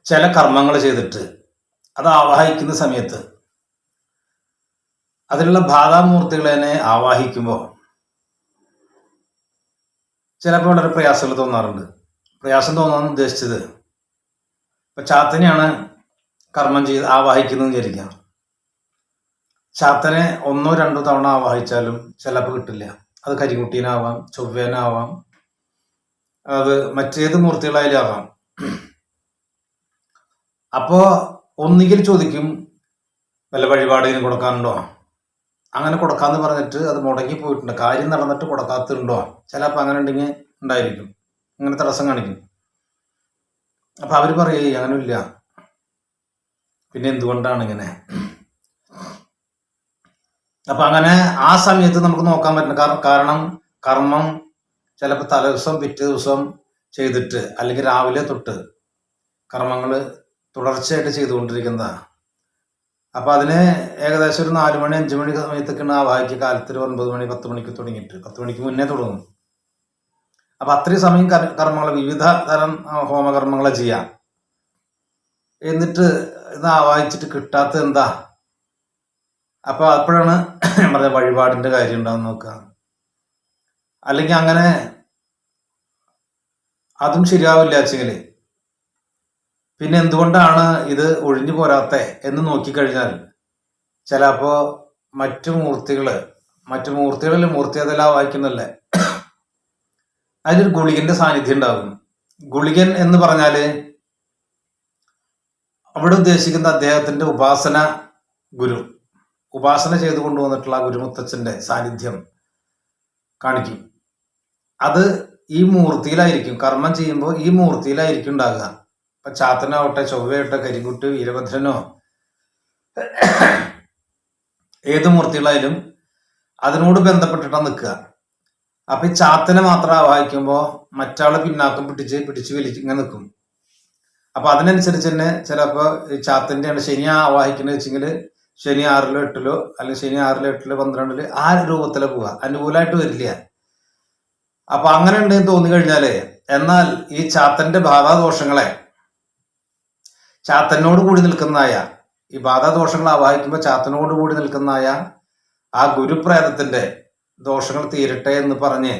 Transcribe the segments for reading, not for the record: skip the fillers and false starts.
ചില കർമ്മങ്ങൾ ചെയ്തിട്ട് അത് ആവാഹിക്കുന്ന സമയത്ത് അതിലുള്ള ബാധാമൂർത്തികളെ ആവാഹിക്കുമ്പോൾ ചിലപ്പോൾ വളരെ പ്രയാസങ്ങൾ തോന്നാറുണ്ട്. പ്രയാസം തോന്നാൻ ഉദ്ദേശിച്ചത് ഇപ്പൊ ചാത്തനെയാണ് കർമ്മം ചെയ്ത് ആവാഹിക്കുന്നത് വിചാരിക്കാം. ചാത്തനെ ഒന്നോ രണ്ടോ തവണ ആവാഹിച്ചാലും ചിലപ്പോൾ കിട്ടില്ല. അത് കരികുട്ടീനാവാം, ചൊവ്വേനാവാം, അത് മറ്റേത് മൂർത്തികളായാലും ആവാം. അപ്പോ ഒന്നുകിൽ ചോദിക്കും വല്ല വഴിപാടിന് കൊടുക്കാനുണ്ടോ, അങ്ങനെ കൊടുക്കാന്ന് പറഞ്ഞിട്ട് അത് മുടങ്ങി പോയിട്ടുണ്ട്, കാര്യം നടന്നിട്ട് കൊടുക്കാത്തുണ്ടോ, ചിലപ്പോൾ അങ്ങനെ ഉണ്ടെങ്കിൽ ഉണ്ടായിരിക്കും, അങ്ങനെ തടസ്സം കാണിക്കും. അപ്പൊ അവർ പറയേ അങ്ങനെയില്ല, പിന്നെ എന്തുകൊണ്ടാണ് ഇങ്ങനെ. അപ്പൊ അങ്ങനെ ആ സമയത്ത് നമുക്ക് നോക്കാൻ പറ്റില്ല. കാരണം കർമ്മം ചിലപ്പോൾ തലേദിവസം പിറ്റേ ദിവസം ചെയ്തിട്ട് അല്ലെങ്കിൽ രാവിലെ തൊട്ട് കർമ്മങ്ങൾ തുടർച്ചയായിട്ട് ചെയ്തുകൊണ്ടിരിക്കുന്നതാ. അപ്പൊ അതിന് ഏകദേശം ഒരു 4 മണി 5 മണി സമയത്തൊക്കെയാണ് ആവാഹിക്കുക. കാലത്ത് ഒരു 9 മണി 10 മണിക്ക് തുടങ്ങിയിട്ട് 10 മണിക്ക് മുന്നേ തുടങ്ങും. അപ്പൊ അത്രയും സമയം കർമ്മങ്ങൾ, വിവിധ തരം ഹോമകർമ്മങ്ങളെ ചെയ്യാം. എന്നിട്ട് ഇത് ആവാഹിച്ചിട്ട് കിട്ടാത്ത എന്താ? അപ്പൊ അപ്പോഴാണ് ഞാൻ പറഞ്ഞ വഴിപാടിന്റെ കാര്യം ഉണ്ടാവും നോക്കുക. അല്ലെങ്കിൽ അങ്ങനെ അതും ശരിയാവില്ല വെച്ചെങ്കിൽ പിന്നെ എന്തുകൊണ്ടാണ് ഇത് ഒഴിഞ്ഞു പോരാത്ത എന്ന് നോക്കിക്കഴിഞ്ഞാൽ ചിലപ്പോ മറ്റു മൂർത്തികളിൽ മൂർത്തി അതെല്ലാം വായിക്കുന്നല്ലേ, അതിലൊരു ഗുളികന്റെ സാന്നിധ്യം ഉണ്ടാകും. ഗുളികൻ എന്ന് പറഞ്ഞാല് അവിടെ ഉദ്ദേശിക്കുന്ന അദ്ദേഹത്തിന്റെ ഉപാസന ചെയ്തു കൊണ്ടുവന്നിട്ടുള്ള ഗുരുമുത്തച്ഛന്റെ സാന്നിധ്യം കാണിക്കും. അത് ഈ മൂർത്തിയിലായിരിക്കും, കർമ്മം ചെയ്യുമ്പോൾ ഈ മൂർത്തിയിലായിരിക്കും ഉണ്ടാകുക. ഇപ്പൊ ചാത്തനാവട്ടെ, ചൊവ്വയാവട്ടെ, കരിങ്കുട്ടി, വീരഭദ്രനോ ഏത് മൂർത്തികളായാലും അതിനോട് ബന്ധപ്പെട്ടിട്ടാണ് നിൽക്കുക. അപ്പൊ ഈ ചാത്തനെ മാത്രം ആവാഹിക്കുമ്പോൾ മറ്റാളെ പിന്നാക്കം പിടിച്ച് വലിച്ച് ഇങ്ങനെ നിൽക്കും. അപ്പൊ അതിനനുസരിച്ച് തന്നെ ചിലപ്പോ ഈ ചാത്തന്റെയാണ് ശനി ആവാഹിക്കുന്നത് വെച്ചെങ്കിൽ ശനി 6-ലോ 8-ലോ അല്ലെങ്കിൽ ശനി 6-ലോ 8-ലോ 12-ലോ ആ രൂപത്തിലെ പോവുക, അനുകൂലമായിട്ട് വരില്ല. അപ്പൊ അങ്ങനെ ഉണ്ടെന്ന് തോന്നി കഴിഞ്ഞാല്, എന്നാൽ ഈ ചാത്തന്റെ ബാധാദോഷങ്ങളെ ചാത്തനോട് കൂടി നിൽക്കുന്നതായ ഈ ബാധാദോഷങ്ങൾ ആവാഹിക്കുമ്പോൾ ചാത്തനോട് കൂടി നിൽക്കുന്നതായ ആ ഗുരുപ്രേതത്തിന്റെ ദോഷങ്ങൾ തീരട്ടെ എന്ന് പറഞ്ഞ്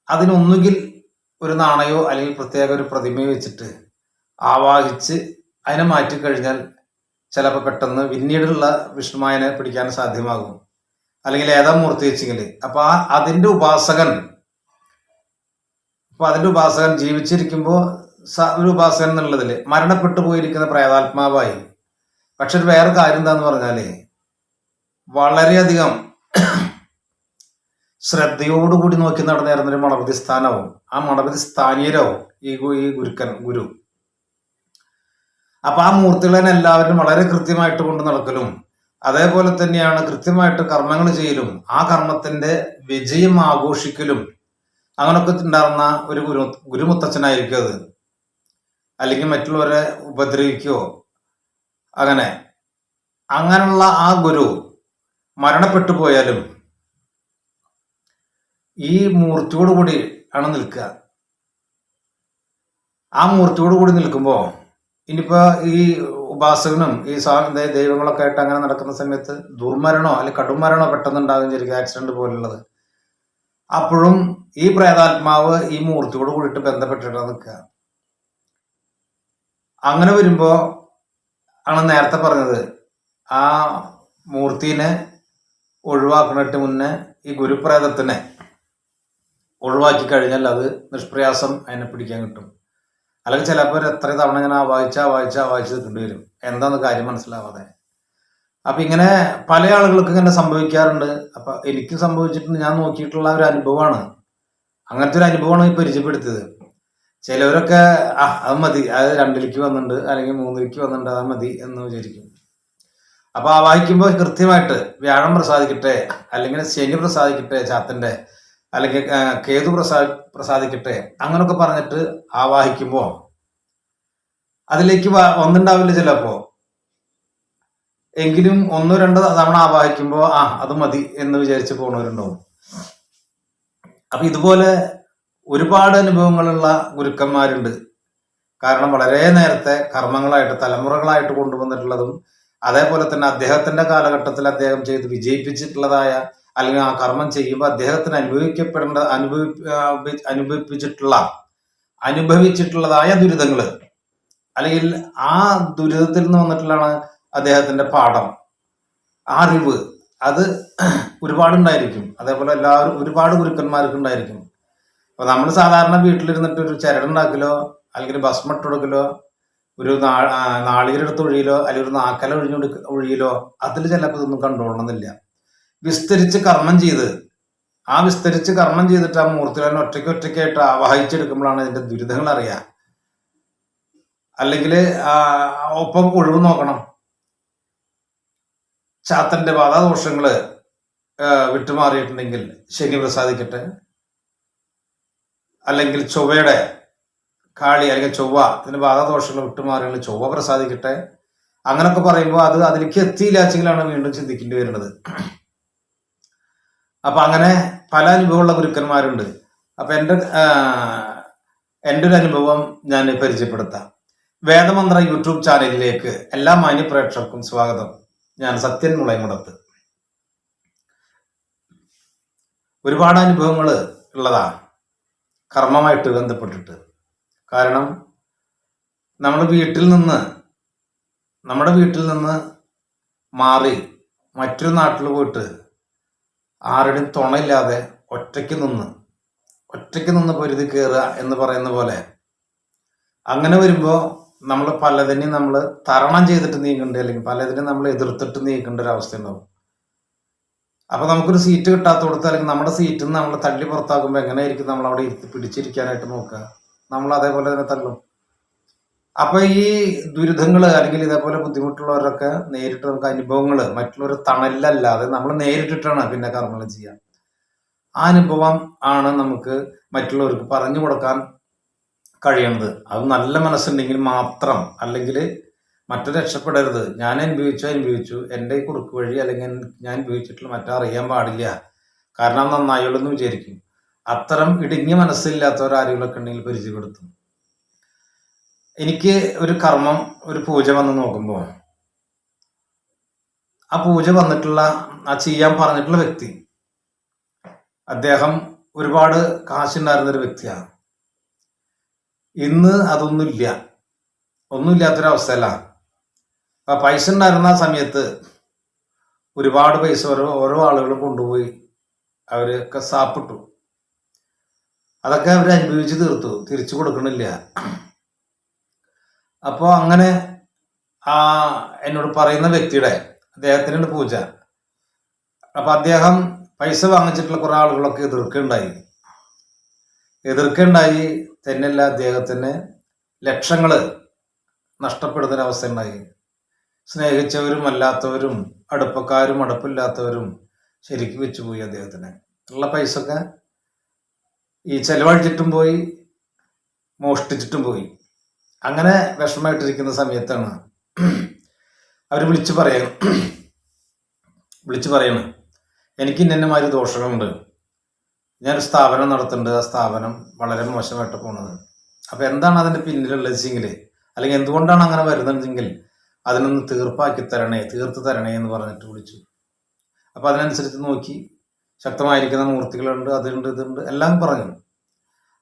അതിനൊന്നുകിൽ ഒരു നാണയോ അല്ലെങ്കിൽ പ്രത്യേക ഒരു പ്രതിമയോ വെച്ചിട്ട് ആവാഹിച്ച് അതിനെ മാറ്റിക്കഴിഞ്ഞാൽ ചിലപ്പോൾ പെട്ടെന്ന് പിന്നീടുള്ള വിഷ്ണുമായനെ പിടിക്കാൻ സാധ്യമാകും. അല്ലെങ്കിൽ ഏതാ മൂർത്തി വെച്ചെങ്കിൽ അപ്പൊ അതിന്റെ ഉപാസകൻ ജീവിച്ചിരിക്കുമ്പോൾ ഒരു ഉപാസകൻ എന്നുള്ളതിൽ മരണപ്പെട്ടു പോയിരിക്കുന്ന പ്രേതാത്മാവായി. പക്ഷെ വേറെ കാര്യം എന്താന്ന് പറഞ്ഞാല് വളരെയധികം ശ്രദ്ധയോടുകൂടി നോക്കി നടന്നേരുന്നൊരു മണപതി സ്ഥാനവും ആ മണപതി സ്ഥാനീയരാവും ഈ ഗുരു. അപ്പൊ ആ മൂർത്തികളെ എല്ലാവരും വളരെ കൃത്യമായിട്ട് കൊണ്ട് നടക്കലും അതേപോലെ തന്നെയാണ് കൃത്യമായിട്ട് കർമ്മങ്ങൾ ചെയ്യലും ആ കർമ്മത്തിന്റെ വിജയം ആഘോഷിക്കലും അങ്ങനൊക്കെ ഉണ്ടാകുന്ന ഒരു ഗുരുമുത്തച്ഛനായിരിക്കും അത്. അല്ലെങ്കിൽ മറ്റുള്ളവരെ ഉപദ്രവിക്കുകയോ അങ്ങനെയുള്ള ആ ഗുരു മരണപ്പെട്ടു പോയാലും ഈ മൂർത്തിയോട് കൂടി ആണ് നിൽക്കുക. ആ മൂർത്തിയോട് കൂടി നിൽക്കുമ്പോൾ ഇനിയിപ്പോ ഈ ഉപാസകനും ഈ ദൈവങ്ങളൊക്കെ ആയിട്ട് അങ്ങനെ നടക്കുന്ന സമയത്ത് ദുർമരണോ അല്ലെങ്കിൽ കടുംമരണോ പെട്ടെന്ന് ഉണ്ടാകും, ശരിക്കും ആക്സിഡന്റ് പോലുള്ളത്. അപ്പോഴും ഈ പ്രേതാത്മാവ് ഈ മൂർത്തിയോട് കൂടിയിട്ട് ബന്ധപ്പെട്ടിട്ടാണ് നിൽക്കുക. അങ്ങനെ വരുമ്പോ ആണ് നേരത്തെ പറഞ്ഞത്, ആ മൂർത്തിനെ ഒഴിവാക്കുന്നതിന് മുന്നേ ഈ ഗുരുപ്രേതത്തിനെ ഒഴിവാക്കി കഴിഞ്ഞാൽ അത് നിഷ്പ്രയാസം അതിനെ പിടിക്കാൻ കിട്ടും. അല്ലെങ്കിൽ ചിലപ്പോൾ എത്ര തവണ ഇങ്ങനെ വായിച്ച് നിൽക്കേണ്ടി വരും, എന്താന്ന് കാര്യം മനസ്സിലാവാതെ. അപ്പൊ ഇങ്ങനെ പല ആളുകൾക്ക് ഇങ്ങനെ സംഭവിക്കാറുണ്ട്. അപ്പൊ എനിക്ക് സംഭവിച്ചിട്ടുണ്ട്, ഞാൻ നോക്കിയിട്ടുള്ള ഒരു അനുഭവമാണ്. അങ്ങനത്തെ ഒരു അനുഭവമാണ് ഈ പരിചയപ്പെടുത്തിയത്. ചിലവരൊക്കെ അത് മതി, അത് 2-ലേക്ക് വന്നിട്ടുണ്ട് അല്ലെങ്കിൽ 3-ലേക്ക് വന്നിട്ടുണ്ട്, അത് മതി എന്ന് വിചാരിക്കും. അപ്പൊ ആവാഹിക്കുമ്പോൾ കൃത്യമായിട്ട് വ്യാഴം പ്രസാദിക്കട്ടെ അല്ലെങ്കിൽ ശനി പ്രസാദിക്കട്ടെ ചാത്തന്റെ, അല്ലെങ്കിൽ കേതു പ്രസാദിക്കട്ടെ അങ്ങനൊക്കെ പറഞ്ഞിട്ട് ആവാഹിക്കുമ്പോ അതിലേക്ക് വന്നിണ്ടാവില്ല ചിലപ്പോ. എങ്കിലും 1-2 തവണ ആവാഹിക്കുമ്പോ അത് മതി എന്ന് വിചാരിച്ച് പോണവരുണ്ടാവും. അപ്പൊ ഇതുപോലെ ഒരുപാട് അനുഭവങ്ങളുള്ള ഗുരുക്കന്മാരുണ്ട്. കാരണം വളരെ നേരത്തെ കർമ്മങ്ങളായിട്ട് തലമുറകളായിട്ട് കൊണ്ടുവന്നിട്ടുള്ളതും അതേപോലെ തന്നെ അദ്ദേഹത്തിന്റെ കാലഘട്ടത്തിൽ അദ്ദേഹം ചെയ്ത് വിജയിപ്പിച്ചിട്ടുള്ളതായ അല്ലെങ്കിൽ ആ കർമ്മം ചെയ്യുമ്പോൾ അദ്ദേഹത്തിന് അനുഭവിച്ചിട്ടുള്ളതായ ദുരിതങ്ങൾ അല്ലെങ്കിൽ ആ ദുരിതത്തിൽ നിന്ന് വന്നിട്ടുള്ളതാണ് അദ്ദേഹത്തിന്റെ പാഠം, ആ അറിവ് അത് ഒരുപാടുണ്ടായിരിക്കും. അതേപോലെ ഒരുപാട് ഗുരുക്കന്മാർക്ക് ഉണ്ടായിരിക്കും. അപ്പൊ നമ്മൾ സാധാരണ വീട്ടിലിരുന്നിട്ട് ഒരു ചരടുണ്ടാക്കലോ അല്ലെങ്കിൽ ഭസ്മം ഇട്ടുകൊടുക്കലോ ഒരു നാളികരെടുത്ത് ഒഴിയിലോ അല്ലെങ്കിൽ ഒരു നാക്കല ഒഴിയിലോ അതിൽ ചിലപ്പോൾ ഇതൊന്നും കണ്ടുകൊള്ളണമെന്നില്ല. വിസ്തരിച്ച് കർമ്മം ചെയ്ത് വിസ്തരിച്ച് കർമ്മം ചെയ്തിട്ട് ആ മൂർത്തികളെ ഒറ്റയ്ക്കായിട്ട് ആവാഹിച്ചെടുക്കുമ്പോഴാണ് ഇതിന്റെ ദുരിതങ്ങൾ അറിയാം. അല്ലെങ്കിൽ ഒപ്പം ഒഴിവ് നോക്കണം. ചാത്തന്റെ ബാധാദോഷങ്ങള് വിട്ടുമാറിയിട്ടുണ്ടെങ്കിൽ ശനി പ്രസാദിക്കട്ടെ, അല്ലെങ്കിൽ ചൊവ്വയുടെ കാളി അല്ലെങ്കിൽ ചൊവ്വ ഇതിന്റെ ബാധാദോഷങ്ങൾ വിട്ടുമാറിയെങ്കിൽ ചൊവ്വ പ്രസാദിക്കട്ടെ. അങ്ങനൊക്കെ പറയുമ്പോൾ അതിലേക്ക് എത്തിയില്ലാച്ചെങ്കിലാണ് വീണ്ടും ചിന്തിക്കേണ്ടി വരുന്നത്. അപ്പൊ അങ്ങനെ പല അനുഭവമുള്ള ഗുരുക്കന്മാരുണ്ട്. അപ്പൊ എൻ്റെ ഒരു അനുഭവം ഞാൻ പരിചയപ്പെടുത്താം. വേദമന്ത്ര യൂട്യൂബ് ചാനലിലേക്ക് എല്ലാ മാന്യ പ്രേക്ഷകർക്കും സ്വാഗതം. ഞാൻ സത്യൻ മുളയമുടത്ത്. ഒരുപാട് അനുഭവങ്ങൾ ഉള്ളതാ കർമ്മമായിട്ട് ബന്ധപ്പെട്ടിട്ട്. കാരണം നമ്മുടെ വീട്ടിൽ നിന്ന് മാറി മറ്റൊരു നാട്ടിൽ പോയിട്ട് ആരുടെയും തുണയില്ലാതെ ഒറ്റയ്ക്ക് നിന്ന് പൊരുതി കയറുക എന്ന് പറയുന്ന പോലെ അങ്ങനെ വരുമ്പോൾ നമ്മൾ പലതിനെയും നമ്മൾ തരണം ചെയ്തിട്ട് നീങ്ങേണ്ട, അല്ലെങ്കിൽ പലതിനെയും നമ്മൾ എതിർത്തിട്ട് നീക്കേണ്ട ഒരു അവസ്ഥ ഉണ്ടാവും. അപ്പൊ നമുക്കൊരു സീറ്റ് കിട്ടാത്തോടത്ത് അല്ലെങ്കിൽ നമ്മുടെ സീറ്റിൽ നിന്ന് നമ്മൾ തള്ളി പുറത്താക്കുമ്പോൾ എങ്ങനെയായിരിക്കും നമ്മൾ അവിടെ പിടിച്ചിരിക്കാനായിട്ട് നോക്കുക? നമ്മൾ അതേപോലെ തന്നെ തള്ളും. അപ്പൊ ഈ ദുരിതങ്ങൾ അല്ലെങ്കിൽ ഇതേപോലെ ബുദ്ധിമുട്ടുള്ളവരൊക്കെ നേരിട്ട് നമുക്ക് അനുഭവങ്ങൾ മറ്റുള്ളവർ തണലല്ലാതെ നമ്മൾ നേരിട്ടിട്ടാണ് പിന്നെ കർമ്മങ്ങൾ ചെയ്യാൻ. ആ അനുഭവം ആണ് നമുക്ക് മറ്റുള്ളവർക്ക് പറഞ്ഞു കൊടുക്കാൻ കഴിയണത്. അത് നല്ല മനസ്സുണ്ടെങ്കിൽ മാത്രം. അല്ലെങ്കിൽ മറ്റു രക്ഷപ്പെടരുത്. ഞാൻ അനുഭവിച്ചു എൻ്റെ ഈ കുറുക്ക് വഴി അല്ലെങ്കിൽ ഞാൻ അനുഭവിച്ചിട്ടുള്ള മറ്ററിയാൻ പാടില്ല, കാരണം നന്നായുള്ളൂ എന്ന് വിചാരിക്കും. അത്തരം ഇടുങ്ങിയ മനസ്സില്ലാത്തവരാരെങ്കിലൊക്കെ ഉണ്ടെങ്കിൽ പരിചയപ്പെടുത്തും. എനിക്ക് ഒരു കർമ്മം, ഒരു പൂജ വന്ന് നോക്കുമ്പോൾ ആ പൂജ വന്നിട്ടുള്ള ചെയ്യാൻ പറഞ്ഞിട്ടുള്ള വ്യക്തി അദ്ദേഹം ഒരുപാട് കാശുണ്ടായിരുന്നൊരു വ്യക്തിയാണ്. ഇന്ന് ഒന്നുമില്ലാത്തൊരവസ്ഥയല്ല. ആ പൈസ ഉണ്ടായിരുന്ന സമയത്ത് ഒരുപാട് പൈസ ഓരോ ആളുകളും കൊണ്ടുപോയി അവരൊക്കെ സാപ്പിട്ടു. അതൊക്കെ അവർ അനുഭവിച്ച് തീർത്തു, തിരിച്ചു കൊടുക്കണില്ല. അപ്പോൾ അങ്ങനെ എന്നോട് പറയുന്ന വ്യക്തിയുടെ അദ്ദേഹത്തിനാണ് പൂജ. അപ്പൊ അദ്ദേഹം പൈസ വാങ്ങിച്ചിട്ടുള്ള കുറെ ആളുകളൊക്കെ എതിർക്കുണ്ടായി തന്നെയല്ല, അദ്ദേഹത്തിന് ലക്ഷങ്ങള് നഷ്ടപ്പെടുന്നൊരവസ്ഥ ഉണ്ടായി. സ്നേഹിച്ചവരും അല്ലാത്തവരും അടുപ്പക്കാരും അടുപ്പില്ലാത്തവരും ശരിക്കും വെച്ചുപോയി. അദ്ദേഹത്തിന് ഉള്ള പൈസ ഒക്കെ ഈ ചെലവഴിച്ചിട്ടും പോയി, മോഷ്ടിച്ചിട്ടും പോയി. അങ്ങനെ വിഷമമായിട്ടിരിക്കുന്ന സമയത്താണ് അവർ വിളിച്ചു പറയണം എനിക്ക് ഇന്നമാതിരി ദോഷങ്ങളുണ്ട്, ഞാനൊരു സ്ഥാപനം നടത്തുന്നുണ്ട്, ആ സ്ഥാപനം വളരെ മോശമായിട്ട് പോണത്. അപ്പൊ എന്താണ് അതിന്റെ പിന്നിലുള്ളതെങ്കിൽ, അല്ലെങ്കിൽ എന്തുകൊണ്ടാണ് അങ്ങനെ വരുന്നതെങ്കിൽ അതിനൊന്ന് തീർത്തു തരണേ എന്ന് പറഞ്ഞിട്ട് വിളിച്ചു. അപ്പൊ അതിനനുസരിച്ച് നോക്കി, ശക്തമായിരിക്കുന്ന മൂർത്തികളുണ്ട്, അതുണ്ട്, ഇതുണ്ട്, എല്ലാം പറഞ്ഞു.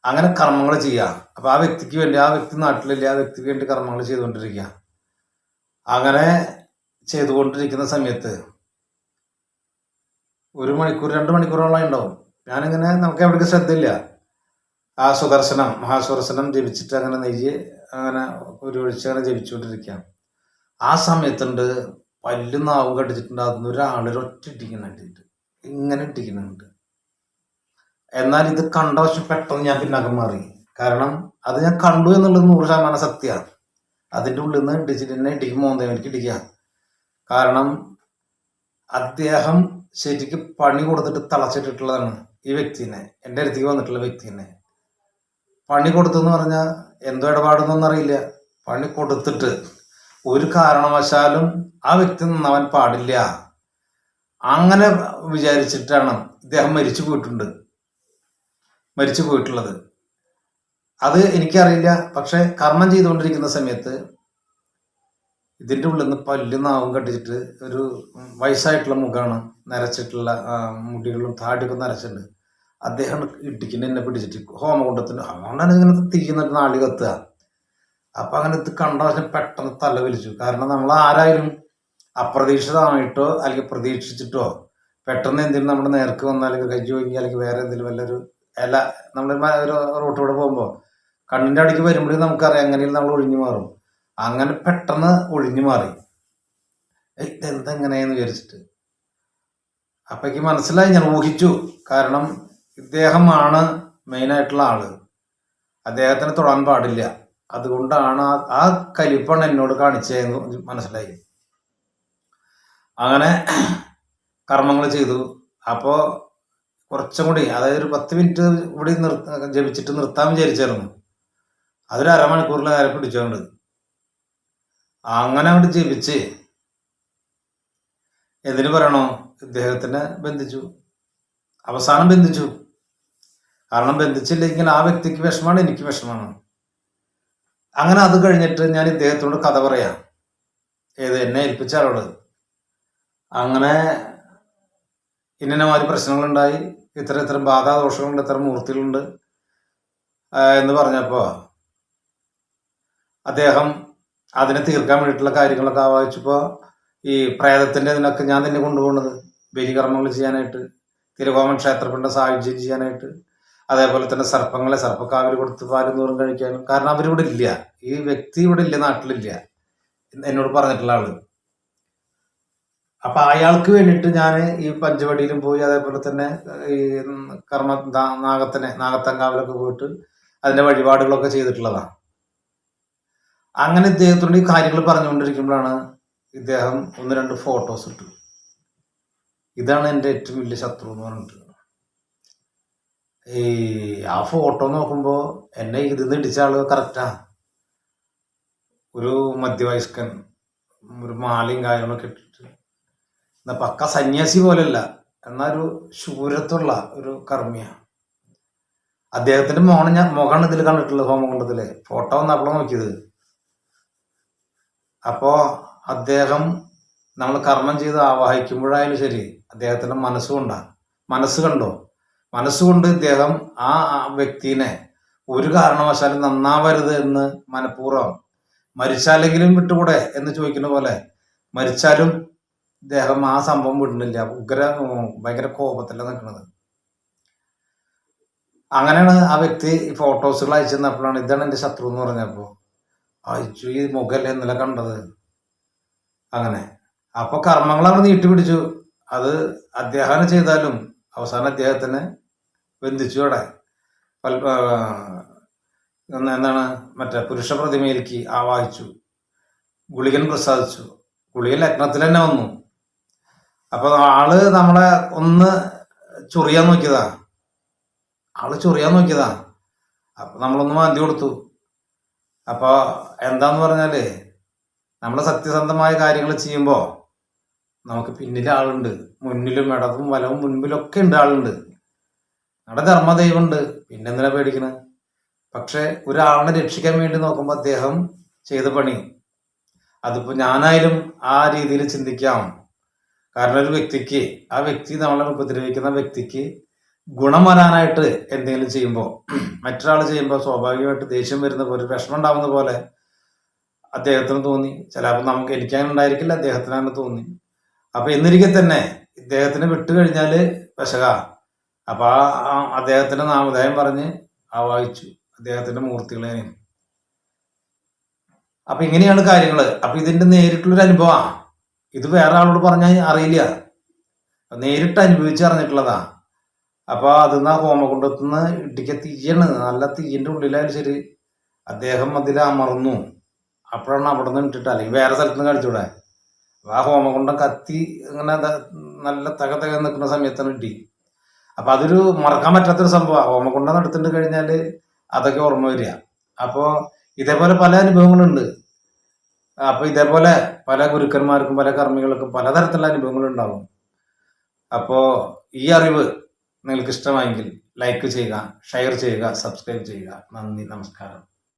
അങ്ങനെ കർമ്മങ്ങൾ ചെയ്യുക. അപ്പൊ ആ വ്യക്തിക്ക് വേണ്ടി, ആ വ്യക്തി നാട്ടിലില്ല, ആ വ്യക്തിക്ക് വേണ്ടി കർമ്മങ്ങൾ ചെയ്തുകൊണ്ടിരിക്കുക. അങ്ങനെ ചെയ്തുകൊണ്ടിരിക്കുന്ന സമയത്ത് 1 മണിക്കൂർ 2 മണിക്കൂറോളം ഉണ്ടാവും. ഞാനിങ്ങനെ, നമുക്ക് എവിടേക്ക് ശ്രദ്ധയില്ല, ആ മഹാസുദർശനം ജപിച്ചിട്ട് അങ്ങനെ അങ്ങനെ ഒരു ഒഴിച്ച് അങ്ങനെ ജപിച്ചുകൊണ്ടിരിക്കുക. ആ സമയത്തുണ്ട് പല്ല് നാവും കടിച്ചിട്ടുണ്ട്, അതിന് ഒരാളൊരൊറ്റ ഇങ്ങനെ ഇട്ടിക്കുന്നുണ്ട്. എന്നാൽ ഇത് കണ്ട പക്ഷെ പെട്ടെന്ന് ഞാൻ പിന്നാക്കം മാറി. കാരണം അത് ഞാൻ കണ്ടു എന്നുള്ളത് 100% സത്യമാണ്. അതിൻ്റെ ഉള്ളിൽ നിന്ന് ഇടിക്കുമ്പോൾ എനിക്ക് ഇടിക്കുക. കാരണം അദ്ദേഹം ശരിക്കും പണി കൊടുത്തിട്ട് തളച്ചിട്ടിട്ടുള്ളതാണ് ഈ വ്യക്തിനെ, എൻ്റെ അടുത്തേക്ക് വന്നിട്ടുള്ള വ്യക്തിനെ. പണി കൊടുത്തെന്ന് പറഞ്ഞാൽ എന്തോ ഇടപാടൊന്നും അറിയില്ല. പണി കൊടുത്തിട്ട് ഒരു കാരണവശാലും ആ വ്യക്തി നന്നാവാൻ പാടില്ല, അങ്ങനെ വിചാരിച്ചിട്ടാണ് ഇദ്ദേഹം മരിച്ചു പോയിട്ടുള്ളത്. അത് എനിക്കറിയില്ല. പക്ഷെ കർമ്മം ചെയ്തുകൊണ്ടിരിക്കുന്ന സമയത്ത് ഇതിൻ്റെ ഉള്ളിൽ നിന്ന് പല്ലും നാവും കട്ടിച്ചിട്ട് ഒരു വയസ്സായിട്ടുള്ള മുഖമാണ്, നരച്ചിട്ടുള്ള മുടികളും താടിയൊക്കെ നരച്ചിട്ടുണ്ട്. അദ്ദേഹം ഇടിക്കുന്ന എന്നെ പിടിച്ചിട്ട് ഹോമകുണ്ടത്തിന് അതുകൊണ്ടാണ് ഇങ്ങനെ തീരുന്നിട്ട് നാളി കത്തുക. അപ്പം അങ്ങനെ ഇത് കണ്ട വശം പെട്ടെന്ന് തല വലിച്ചു. കാരണം നമ്മൾ ആരായാലും അപ്രതീക്ഷിതമായിട്ടോ അല്ലെങ്കിൽ പ്രതീക്ഷിച്ചിട്ടോ പെട്ടെന്ന് എന്തെങ്കിലും നമ്മുടെ നേർക്ക് വന്നാൽ, അല്ലെങ്കിൽ കൈ ഒഴുകി, അല്ലെങ്കിൽ വേറെ എന്തെങ്കിലും വല്ലൊരു ഇല നമ്മൾ ഒരു റോട്ടിലൂടെ പോകുമ്പോൾ കണ്ണിൻ്റെ അടിക്ക് വരുമ്പോഴേ നമുക്കറിയാം എങ്ങനെയും നമ്മൾ ഒഴിഞ്ഞു മാറും. അങ്ങനെ പെട്ടെന്ന് ഒഴിഞ്ഞു മാറി. ഇതെന്തെങ്ങനെയെന്ന് വിചാരിച്ചിട്ട് അപ്പോഴേക്ക് മനസ്സിലായി, ഞാൻ ഊഹിച്ചു. കാരണം ഇദ്ദേഹമാണ് മെയിനായിട്ടുള്ള ആള്, അദ്ദേഹത്തിന് തൊടാൻ പാടില്ല. അതുകൊണ്ടാണ് ആ കലിപ്പാണ് എന്നോട് കാണിച്ചതെന്ന് മനസ്സിലായി. അങ്ങനെ കർമ്മങ്ങൾ ചെയ്തു. അപ്പോൾ കുറച്ചും കൂടി, അതായത് ഒരു 10 മിനിറ്റ് കൂടി ജപിച്ചിട്ട് നിർത്താൻ വിചാരിച്ചായിരുന്നു. അതൊരു അരമണിക്കൂറിൽ നേരെ പിടിച്ചോണ്ട് അങ്ങനെ അങ്ങോട്ട് ജപിച്ച് എന്തിനു പറയണോ, ഇദ്ദേഹത്തിനെ ബന്ധിച്ചു. അവസാനം ബന്ധിച്ചു. കാരണം ബന്ധിച്ചില്ലെങ്കിൽ ആ വ്യക്തിക്ക് വിഷമാണ്, എനിക്ക് വിഷമാണ്. അങ്ങനെ അത് കഴിഞ്ഞിട്ട് ഞാൻ ഇദ്ദേഹത്തോട് കഥ പറയാം, എന്നെ ഏൽപ്പിച്ച ആളോട്. അങ്ങനെ ഇന്നമാതിരി പ്രശ്നങ്ങളുണ്ടായി, ഇത്ര ബാധാദോഷങ്ങളുണ്ട്, ഇത്ര മൂർത്തികളുണ്ട് എന്ന് പറഞ്ഞപ്പോൾ അദ്ദേഹം അതിനെ തീർക്കാൻ വേണ്ടിയിട്ടുള്ള കാര്യങ്ങളൊക്കെ ആവാഹിച്ചപ്പോൾ ഈ പ്രേതത്തിൻ്റെ ഇതിനൊക്കെ ഞാൻ തന്നെ കൊണ്ടുപോകുന്നത്, ബലികർമ്മങ്ങൾ ചെയ്യാനായിട്ട്, തിരുവോമൻ ക്ഷേത്രത്തിൻ്റെ സായുജ്യം ചെയ്യാനായിട്ട്, അതേപോലെ തന്നെ സർപ്പക്കാവിൽ കൊടുത്ത് പാലും തോറും കഴിക്കാനും. കാരണം അവരിവിടെ ഇല്ല, ഈ വ്യക്തി ഇവിടെ ഇല്ല, നാട്ടിലില്ല, എന്നോട് പറഞ്ഞിട്ടുള്ള ആള്. അപ്പൊ അയാൾക്ക് വേണ്ടിയിട്ട് ഞാൻ ഈ പഞ്ചവടിയിലും പോയി, അതേപോലെ തന്നെ ഈ നാഗത്തങ്കാവിലൊക്കെ പോയിട്ട് അതിന്റെ വഴിപാടുകളൊക്കെ ചെയ്തിട്ടുള്ളതാണ്. അങ്ങനെ ഇദ്ദേഹത്തോട് ഈ കാര്യങ്ങൾ പറഞ്ഞുകൊണ്ടിരിക്കുമ്പോഴാണ് ഇദ്ദേഹം 1-2 ഫോട്ടോസ് ഇട്ടു. ഇതാണ് എൻ്റെ ഏറ്റവും വലിയ ശത്രു എന്ന് പറഞ്ഞിട്ട്. ആ ഫോട്ടോ നോക്കുമ്പോൾ എന്നെ ഇതിന്ന് ഇടിച്ച ആള് കറക്റ്റാ, ഒരു മധ്യവയസ്കൻ, ഒരു മാലയും കാര്യങ്ങളൊക്കെ ഇട്ടിട്ട്, എന്നാ പക്ക സന്യാസി പോലെയല്ല, എന്നാൽ ഒരു ശൂരത്തുള്ള ഒരു കർമ്മിയാണ്. അദ്ദേഹത്തിന്റെ മുഖമാണ് ഇതിൽ കണ്ടിട്ടുള്ളത്, ഹോമകുണ്ടത്തില് ഫോട്ടോ വന്നപ്പോൾ നോക്കിയത്. അപ്പോ അദ്ദേഹം നമ്മൾ കർമ്മം ചെയ്ത് ആവാഹിക്കുമ്പോഴായാലും ശരി, അദ്ദേഹത്തിന്റെ മനസ്സുകൊണ്ട് ഇദ്ദേഹം ആ വ്യക്തിനെ ഒരു കാരണവശാലും നന്നാവരുത് എന്ന് മനഃപൂർവ്വം, മരിച്ചാലെങ്കിലും വിട്ടുകൂടെ എന്ന് ചോദിക്കുന്ന പോലെ, മരിച്ചാലും ഇദ്ദേഹം ആ സംഭവം വിടുന്നില്ല. ഭയങ്കര കോപത്തിലാണ് നിൽക്കുന്നത്. അങ്ങനെയാണ് ആ വ്യക്തി ഫോട്ടോസുകൾ അയച്ചു തന്നപ്പോഴാണ് ഇതാണ് എൻ്റെ ശത്രു എന്ന് പറഞ്ഞപ്പോൾ അയച്ചു, ഈ മുഖല്ലേ ഇന്നലെ കണ്ടത്. അങ്ങനെ അപ്പൊ കർമ്മങ്ങളാണ് നീട്ടിപ്പിടിച്ചു. അത് അദ്ദേഹം ചെയ്താലും അവസാനം അദ്ദേഹത്തിന് ബന്ധിച്ചു. അവിടെ എന്താണ് മറ്റേ പുരുഷ പ്രതിമയിലേക്ക് ആവാഹിച്ചു, ഗുളികൻ പ്രസാദിച്ചു. ഗുളികൻ ലഗ്നത്തിൽ തന്നെ വന്നു. അപ്പൊ ആള് നമ്മളെ ഒന്ന് ചൊറിയാൻ നോക്കിയതാ. അപ്പൊ നമ്മളൊന്ന് മാന്തി കൊടുത്തു. അപ്പൊ എന്താന്ന് പറഞ്ഞാല്, നമ്മൾ സത്യസന്ധമായ കാര്യങ്ങൾ ചെയ്യുമ്പോൾ നമുക്ക് പിന്നിൽ ആളുണ്ട്, മുന്നിലും ഇടതും വലവും മുൻപിലൊക്കെ ഉണ്ട് ആളുണ്ട്. നമ്മുടെ ധർമ്മദൈവമുണ്ട്, പിന്നെന്തിനാ പേടിക്കണത്? പക്ഷെ ഒരാളിനെ രക്ഷിക്കാൻ വേണ്ടി നോക്കുമ്പോൾ അദ്ദേഹം ചെയ്ത പണി, അതിപ്പോ ഞാനായാലും ആ രീതിയിൽ ചിന്തിക്കാം. കാരണം ഒരു വ്യക്തിക്ക്, ആ വ്യക്തി നമ്മളെ ഉപദ്രവിക്കുന്ന വ്യക്തിക്ക് ഗുണം വരാനായിട്ട് എന്തെങ്കിലും ചെയ്യുമ്പോൾ, മറ്റൊരാൾ ചെയ്യുമ്പോൾ സ്വാഭാവികമായിട്ട് ദേഷ്യം വരുന്ന പോലെ, വിഷമം ഉണ്ടാവുന്ന പോലെ അദ്ദേഹത്തിന് തോന്നി. ചിലപ്പോൾ എനിക്കങ്ങനെ ഉണ്ടായിരിക്കില്ല, അദ്ദേഹത്തിനാണ് തോന്നി. അപ്പൊ എന്നിരിക്കെ തന്നെ ഇദ്ദേഹത്തിന് വിട്ടുകഴിഞ്ഞാല് വശക. അപ്പൊ അദ്ദേഹത്തിന്റെ നാമധേയം പറഞ്ഞ് ആവാഹിച്ചു അദ്ദേഹത്തിന്റെ മൂർത്തികളെ. അപ്പൊ ഇങ്ങനെയാണ് കാര്യങ്ങള്. അപ്പൊ ഇതിന്റെ നേരിട്ടുള്ളൊരു അനുഭവമാണ്. ഇത് വേറെ ആളോട് പറഞ്ഞാൽ അറിയില്ല, നേരിട്ട് അനുഭവിച്ചറിഞ്ഞിട്ടുള്ളതാ. അപ്പൊ അതിന്ന് ആ ഹോമകുണ്ടത്തുനിന്ന് ഇടിക്ക തീയാണ്, നല്ല തീയിന്റെ ഉള്ളിലായാലും ശരി, അദ്ദേഹം അതിൽ അമർന്നു. അപ്പോഴാണ് അവിടെ നിന്ന് ഇട്ടിട്ട്, അല്ലെങ്കിൽ വേറെ സ്ഥലത്ത് നിന്ന് കളിച്ചൂടെ. ആ ഹോമകുണ്ടം കത്തി ഇങ്ങനെ നല്ല തക നിൽക്കുന്ന സമയത്താണ് ഇടി. അപ്പൊ അതൊരു മറക്കാൻ പറ്റാത്തൊരു സംഭവമാണ്. ഹോമകുണ്ടം എടുത്തിട്ട് കഴിഞ്ഞാല് അതൊക്കെ ഓർമ്മ വരിക. അപ്പോ ഇതേപോലെ പല അനുഭവങ്ങളുണ്ട്. അപ്പൊ ഇതേപോലെ പല ഗുരുക്കന്മാർക്കും പല കർമ്മികൾക്കും പലതരത്തിലുള്ള അനുഭവങ്ങൾ ഉണ്ടാവും. അപ്പോ ഈ അറിവ് നിങ്ങൾക്ക് ഇഷ്ടമായെങ്കിൽ ലൈക്ക് ചെയ്യുക, ഷെയർ ചെയ്യുക, സബ്സ്ക്രൈബ് ചെയ്യുക. നന്ദി, നമസ്കാരം.